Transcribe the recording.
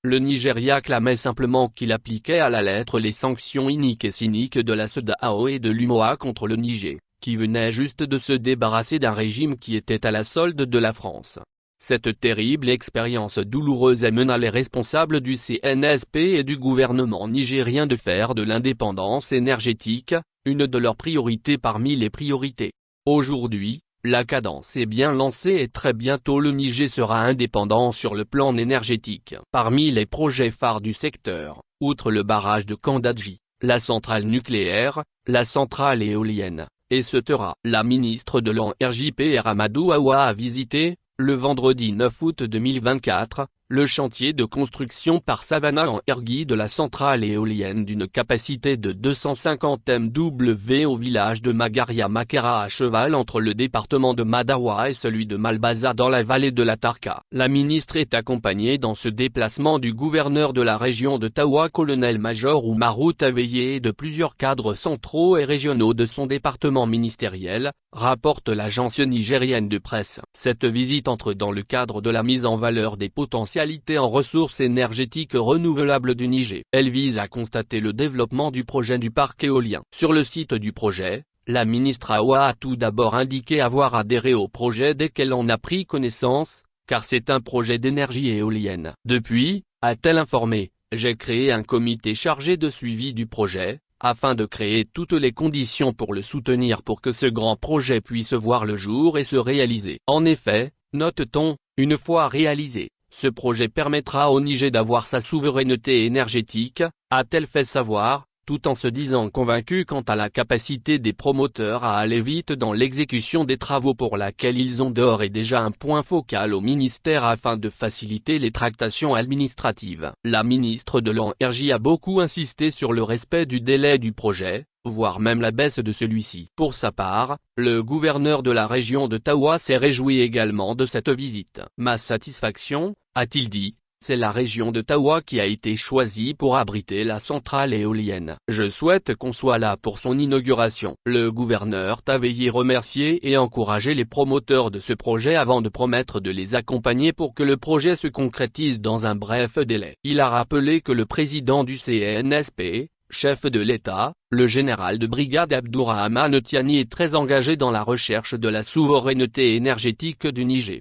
le Nigeria clamait simplement qu'il appliquait à la lettre les sanctions iniques et cyniques de la CEDEAO et de l'UMOA contre le Niger, qui venait juste de se débarrasser d'un régime qui était à la solde de la France. Cette terrible expérience douloureuse amena les responsables du CNSP et du gouvernement nigérien de faire de l'indépendance énergétique une de leurs priorités parmi les priorités. Aujourd'hui, la cadence est bien lancée et très bientôt le Niger sera indépendant sur le plan énergétique. Parmi les projets phares du secteur, outre le barrage de Kandadji, la centrale nucléaire, la centrale éolienne, etc. La ministre de l'Énergie PR Amadou Awa a visité, le vendredi 9 août 2024, le chantier de construction par Savannah en Ergui de la centrale éolienne d'une capacité de 250 MW au village de Magaria Makera à cheval entre le département de Madawa et celui de Malbaza dans la vallée de la Tarka. La ministre est accompagnée dans ce déplacement du gouverneur de la région de Tawa colonel-major Oumarou Taveillé et de plusieurs cadres centraux et régionaux de son département ministériel, rapporte l'agence nigérienne de presse. Cette visite entre dans le cadre de la mise en valeur des potentialités en ressources énergétiques renouvelables du Niger. Elle vise à constater le développement du projet du parc éolien. Sur le site du projet, la ministre Awa a tout d'abord indiqué avoir adhéré au projet dès qu'elle en a pris connaissance, car c'est un projet d'énergie éolienne. Depuis, a-t-elle informé, j'ai créé un comité chargé de suivi du projet, afin de créer toutes les conditions pour le soutenir pour que ce grand projet puisse voir le jour et se réaliser. En effet, note-t-on, une fois réalisé, ce projet permettra au Niger d'avoir sa souveraineté énergétique, a-t-elle fait savoir, tout en se disant convaincue quant à la capacité des promoteurs à aller vite dans l'exécution des travaux pour laquelle ils ont d'ores et déjà un point focal au ministère afin de faciliter les tractations administratives. La ministre de l'Énergie a beaucoup insisté sur le respect du délai du projet, voire même la baisse de celui-ci. Pour sa part, le gouverneur de la région de Tawa s'est réjoui également de cette visite. Ma satisfaction, a-t-il dit, c'est la région de Tawa qui a été choisie pour abriter la centrale éolienne. Je souhaite qu'on soit là pour son inauguration. Le gouverneur Taveillé remercié et encouragé les promoteurs de ce projet avant de promettre de les accompagner pour que le projet se concrétise dans un bref délai. Il a rappelé que le président du CNSP, chef de l'État, le général de brigade Abdourahmane Tiani est très engagé dans la recherche de la souveraineté énergétique du Niger.